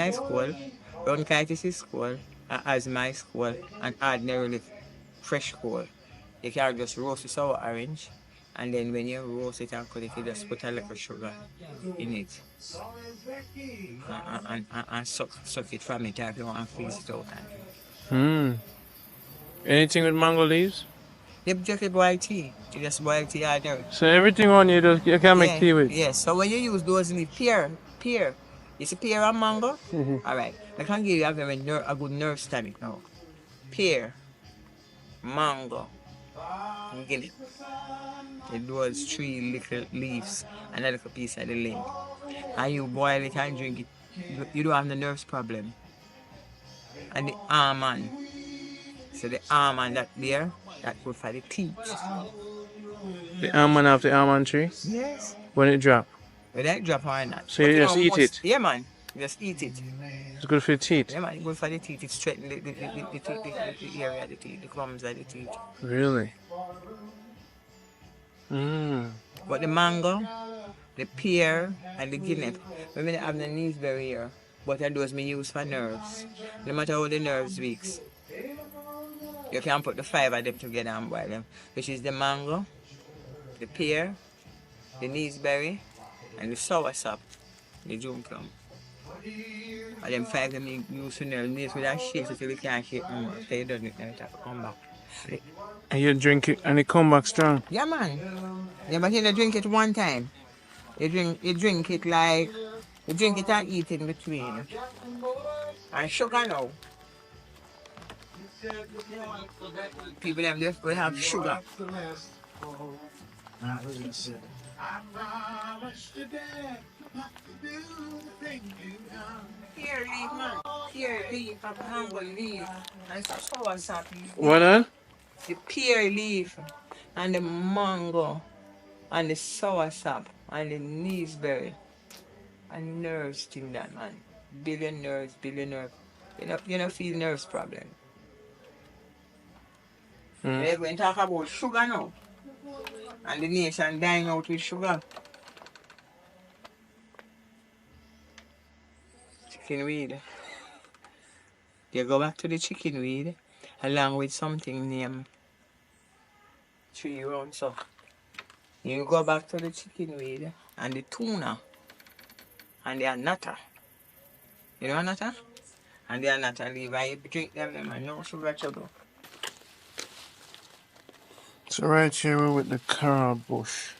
Ice cold, bronchitis is cold, asthma is cold, and ordinarily fresh cold. You can just roast the sour orange, and then when you roast it and cut it, you just put a little sugar in it, and suck it from it if you want to freeze it out. Hmm. Anything with mango leaves? You just boil tea. You just boil tea ordinary. So everything on you can make Yeah, tea with. yeah. So when you use those leaf, pear, you see pear and mango? All right. I can give you a good nerve tonic now. Pear, mango, and guinea. Those three little leaves and a little piece of the limb. And you boil it and drink it. You don't have the nerves problem. And the almond. So the almond that there, that good for the teeth. The almond off the almond tree Yes. when it drop. But that drop or not. So But you you just know, eat it. yeah man, just eat it. It's good for your teeth. Yeah man, good for the teeth. It straighten the area of the teeth, the crumbs of the teeth. Really? Mm. But the mango, the pear, and the guinea, we have the knees very here. But those me use for nerves. No matter how the nerves weak, you can put the five of them together and boil them. Which is the mango, the pear, the neeseberry, and the soursop, the june plum. And them five them you use for nerves. Knees with that shake so till you can't shake no more. So you don't need to come back. And you drink it and it come back strong. Yeah man. Yeah, but you don't drink it one time. You drink it like you drink it and eat in between. And sugar now. People them just will have sugar. Pear leaf, man. Pear leaf and mango leaf. And soursop. What? The pear leaf and the mango and the soursop and the neeseberry and nerves thing that man. Billion nerves. You know feel nerves problem. We're going to talk about sugar now. And the nation dying out with sugar. Chicken weed. You go back to the chicken weed along with something named 3 rounds up. You go back to the chicken weed and the tuna and the anata. You know anata? And the anata leaf and you drink them and no sugar trouble. So right here we're with the coral bush.